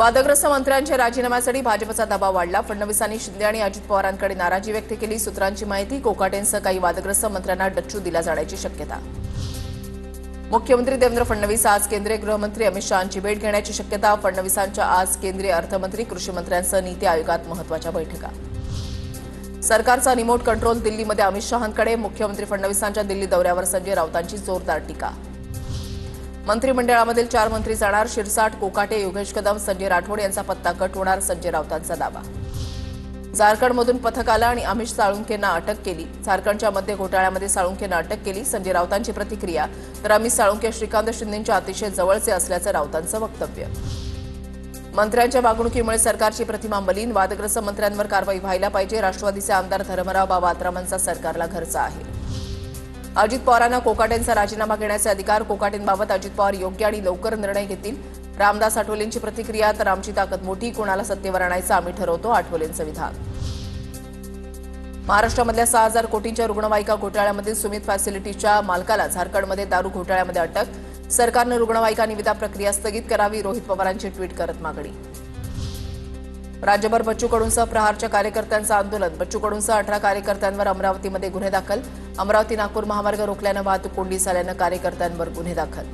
वादग्रस्त मंत्र्यांच्या राजीनाम्यासाठी भाजपचा दबाव वाढला। फडणवीसांनी शिंदे आणि अजित पवारांकडे नाराजी व्यक्त केली। सूत्रांची माहिती, कोकाटेंसह काही वादग्रस्त मंत्र्यांना डच्चू दिला जाण्याची शक्यता। मुख्यमंत्री देवेंद्र फडणवीस आज केंद्रीय गृहमंत्री अमित शहांची भेट घेण्याची शक्यता। फडणवीसांच्या आज केंद्रीय अर्थमंत्री, कृषी मंत्र्यांसह नीती आयोगात महत्त्वाच्या बैठका। सरकारचा रिमोट कंट्रोल दिल्लीमध्ये अमित शहांकडे। मुख्यमंत्री फडणवीसांच्या दिल्ली दौऱ्यावर संजय राऊतांची जोरदार टीका। मंत्रिमंडळामधील 4 मंत्री जाणार, शिरसाट, कोकाटे, योगेश कदम, संजय राठोड यांचा पत्ता कट होणार, संजय राऊतांचा दावा। झारखंडमधून पथक आलं आणि अमित साळुंखेंना अटक केली। झारखंडच्या मध्य घोटाळ्यामध्ये साळुंखेंना अटक केली। संजय राऊतांची प्रतिक्रिया, तर अमित साळुंखे श्रीकांत शिंदेंच्या अतिशय जवळचे असल्याचं राऊतांचं वक्तव्य। मंत्र्यांच्या वागणुकीमुळे सरकारची प्रतिमा मलिन, वादग्रस्त मंत्र्यांवर कारवाई व्हायला पाहिजे। राष्ट्रवादीचे आमदार धर्मराव बाबा आत्रामांचा सरकारला घरचा आहे। अजित पवारांना कोकाटेंचा राजीनामा घेण्याचे अधिकार। कोकाटेंबाबत अजित पवार योग्य आणि लवकर निर्णय घेतील। रामदास आठवलेंची प्रतिक्रिया, तर आमची ताकद मोठी, कोणाला सत्तेवर आणायचं आम्ही ठरवतो, आठवलेंचं विधान। महाराष्ट्रामधल्या 6,000 कोटींच्या रुग्णवाहिका घोटाळ्यामधील सुमित फॅसिलिटीच्या मालकाला झारखंडमध्ये दारू घोटाळ्यामध्ये अटक। सरकारनं रुग्णवाहिका निविदा प्रक्रिया स्थगित करावी, रोहित पवारांची ट्विट करत मागणी। राज्यभर बच्चू कडूंसह प्रहारच्या कार्यकर्त्यांचं आंदोलन। बच्चू कडूंसह 18 कार्यकर्त्यांवर अमरावतीमध्ये गुन्हे दाखल। अमरावती नागपूर महामार्ग रोखल्यानं वाहतूक कोंडी झाल्यानं कार्यकर्त्यांवर गुन्हे दाखल।